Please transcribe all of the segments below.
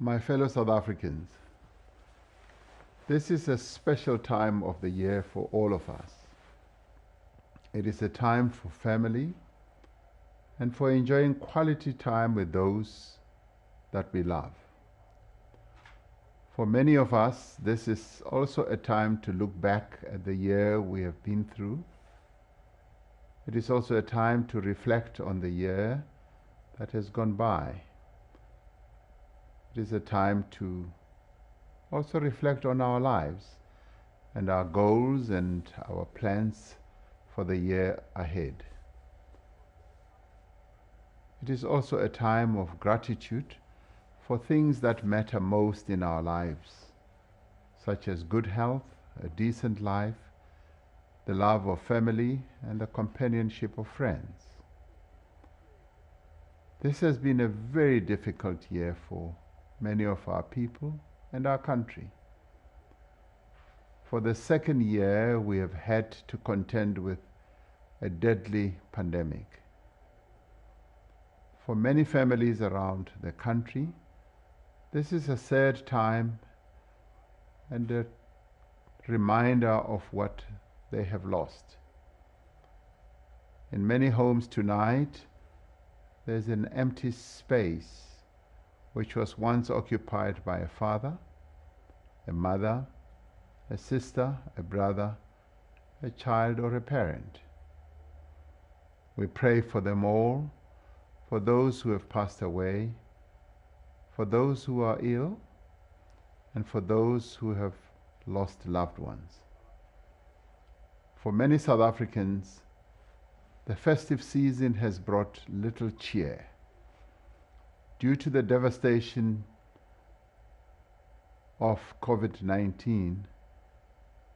My fellow South Africans, this is a special time of the year for all of us. It is a time for family and for enjoying quality time with those that we love. For many of us, this is also a time to look back at the year we have been through. It is also a time to reflect on the year that has gone by. It is a time to also reflect on our lives and our goals and our plans for the year ahead. It is also a time of gratitude for things that matter most in our lives, such as good health, a decent life, the love of family, and the companionship of friends. This has been a very difficult year for many of our people and our country. For the second year, we have had to contend with a deadly pandemic. For many families around the country, this is a sad time and a reminder of what they have lost. In many homes tonight, there's an empty space which was once occupied by a father, a mother, a sister, a brother, a child, or a parent. We pray for them all, for those who have passed away, for those who are ill, and for those who have lost loved ones. For many South Africans, the festive season has brought little cheer. Due to the devastation of COVID-19,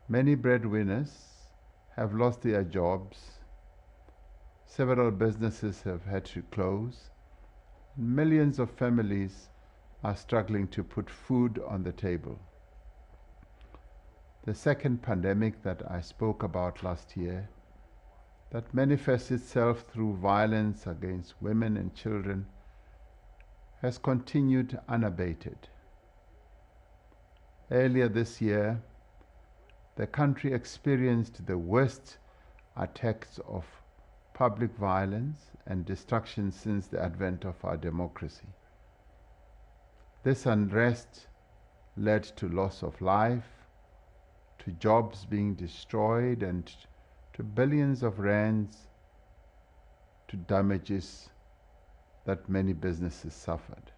many breadwinners have lost their jobs, several businesses have had to close, and millions of families are struggling to put food on the table. The second pandemic that I spoke about last year, that manifests itself through violence against women and children, has continued unabated. Earlier this year, the country experienced the worst attacks of public violence and destruction since the advent of our democracy. This unrest led to loss of life, to jobs being destroyed, and to billions of rands to damages that many businesses suffered.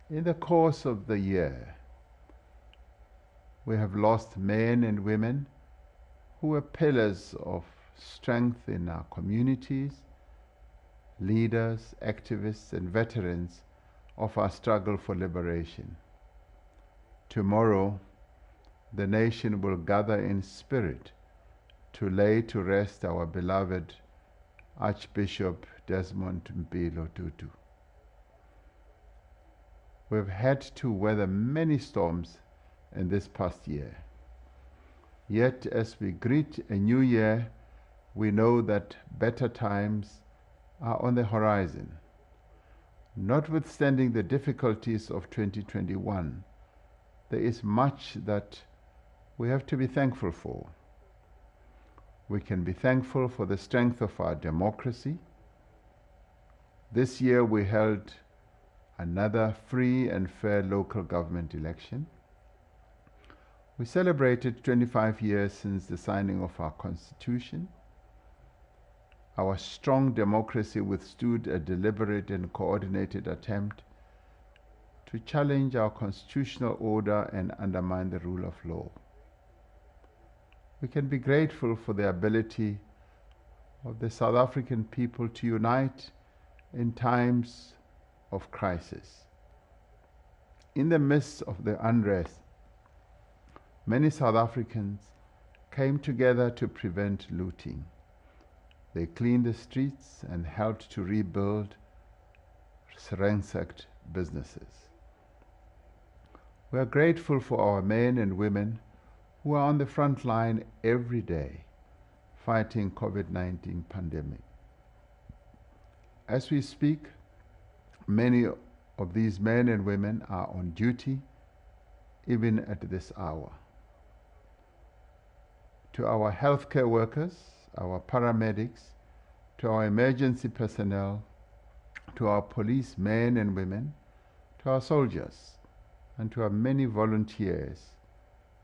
In the course of the year, we have lost men and women who were pillars of strength in our communities, leaders, activists, and veterans of our struggle for liberation. Tomorrow, the nation will gather in spirit to lay to rest our beloved Archbishop Desmond Mpilo Tutu. We've had to weather many storms in this past year. Yet, as we greet a new year, we know that better times are on the horizon. Notwithstanding the difficulties of 2021, there is much that we have to be thankful for. We can be thankful for the strength of our democracy. This year we held another free and fair local government election. We celebrated 25 years since the signing of our Constitution. Our strong democracy withstood a deliberate and coordinated attempt to challenge our constitutional order and undermine the rule of law. We can be grateful for the ability of the South African people to unite in times of crisis. In the midst of the unrest, many South Africans came together to prevent looting. They cleaned the streets and helped to rebuild ransacked businesses. We are grateful for our men and women who are on the front line every day fighting COVID-19 pandemic. As we speak, many of these men and women are on duty even at this hour. To our healthcare workers, our paramedics, to our emergency personnel, to our police men and women, to our soldiers, and to our many volunteers,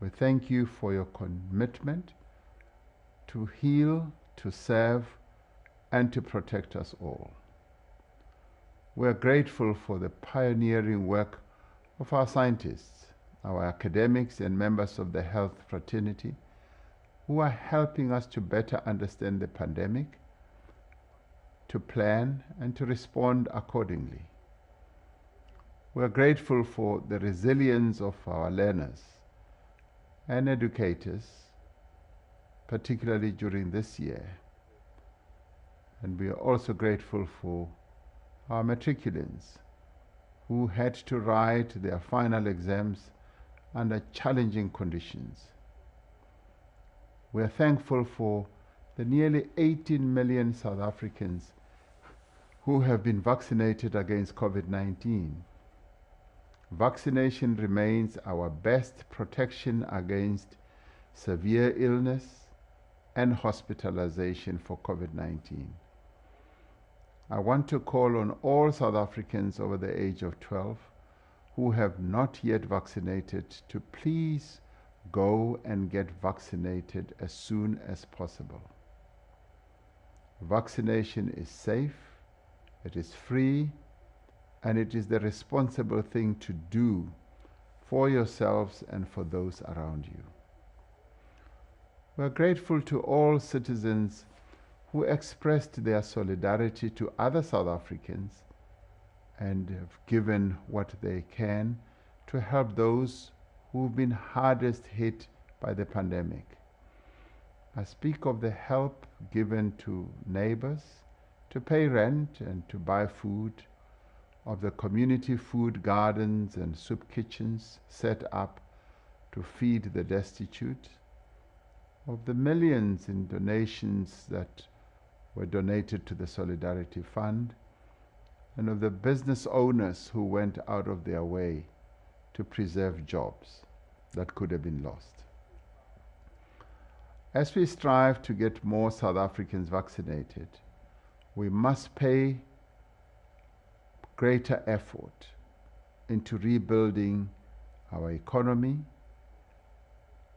we thank you for your commitment to heal, to serve, and to protect us all. We are grateful for the pioneering work of our scientists, our academics, and members of the health fraternity who are helping us to better understand the pandemic, to plan, and to respond accordingly. We are grateful for the resilience of our learners and educators, particularly during this year. And we are also grateful for our matriculants who had to write their final exams under challenging conditions. We are thankful for the nearly 18 million South Africans who have been vaccinated against COVID-19. Vaccination remains our best protection against severe illness and hospitalization for COVID-19. I want to call on all South Africans over the age of 12 who have not yet vaccinated to please go and get vaccinated as soon as possible. Vaccination is safe, it is free, and it is the responsible thing to do for yourselves and for those around you. We are grateful to all citizens who expressed their solidarity to other South Africans and have given what they can to help those who've been hardest hit by the pandemic. I speak of the help given to neighbors to pay rent and to buy food, of the community food gardens and soup kitchens set up to feed the destitute, of the millions in donations that were donated to the Solidarity Fund, and of the business owners who went out of their way to preserve jobs that could have been lost. As we strive to get more South Africans vaccinated, we must pay greater effort into rebuilding our economy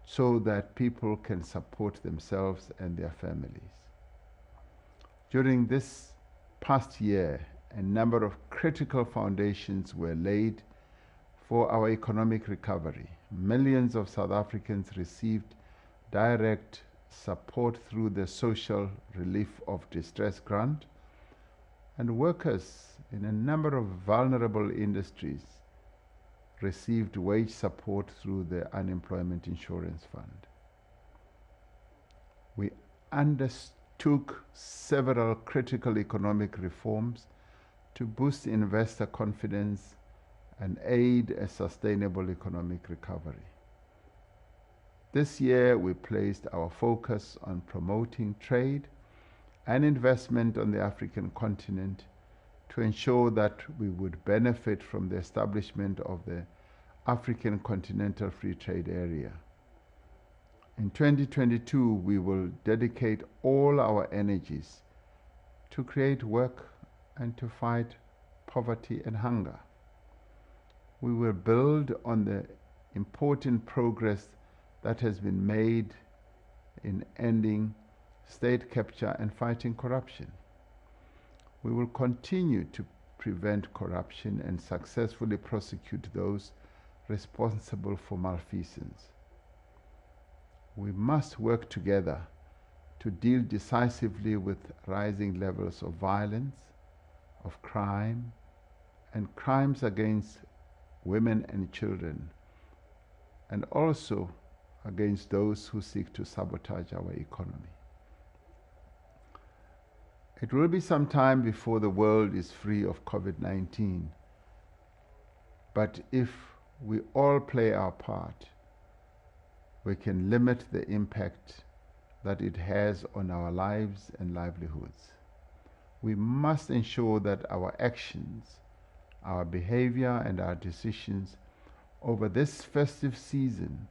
so that people can support themselves and their families. During this past year, a number of critical foundations were laid for our economic recovery. Millions of South Africans received direct support through the Social Relief of Distress Grant, and workers in a number of vulnerable industries received wage support through the Unemployment Insurance Fund. We undertook several critical economic reforms to boost investor confidence and aid a sustainable economic recovery. This year, we placed our focus on promoting trade and investment on the African continent to ensure that we would benefit from the establishment of the African Continental Free Trade Area. In 2022, we will dedicate all our energies to create work and to fight poverty and hunger. We will build on the important progress that has been made in ending state capture and fighting corruption. We will continue to prevent corruption and successfully prosecute those responsible for malfeasance. We must work together to deal decisively with rising levels of violence, of crime, and crimes against women and children, and also against those who seek to sabotage our economy. It will be some time before the world is free of COVID-19, but if we all play our part, we can limit the impact that it has on our lives and livelihoods. We must ensure that our actions our behavior and our decisions over this festive season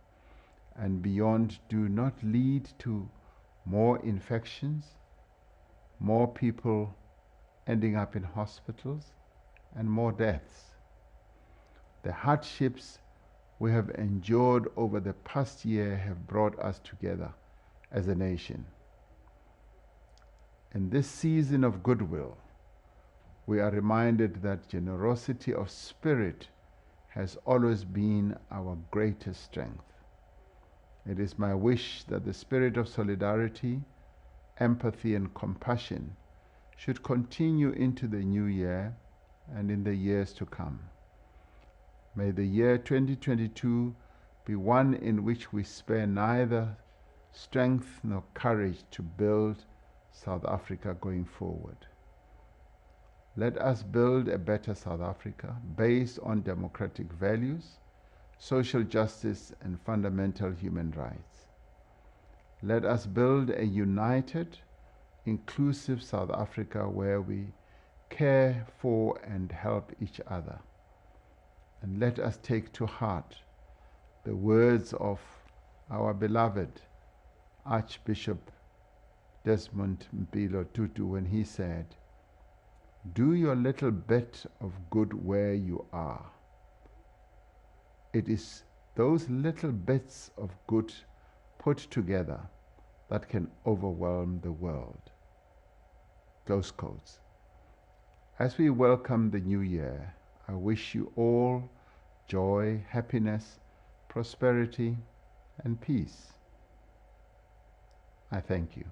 and beyond do not lead to more infections, more people ending up in hospitals, and more deaths. The hardships we have endured over the past year have brought us together as a nation. In this season of goodwill, we are reminded that generosity of spirit has always been our greatest strength. It is my wish that the spirit of solidarity, empathy, and compassion should continue into the new year and in the years to come. May the year 2022 be one in which we spare neither strength nor courage to build South Africa going forward. Let us build a better South Africa based on democratic values, social justice, and fundamental human rights. Let us build a united, inclusive South Africa where we care for and help each other. And let us take to heart the words of our beloved Archbishop Desmond Mpilo Tutu when he said, "Do your little bit of good where you are." It is those little bits of good put together that can overwhelm the world. Close quotes. As we welcome the new year, I wish you all joy, happiness, prosperity, and peace. I thank you.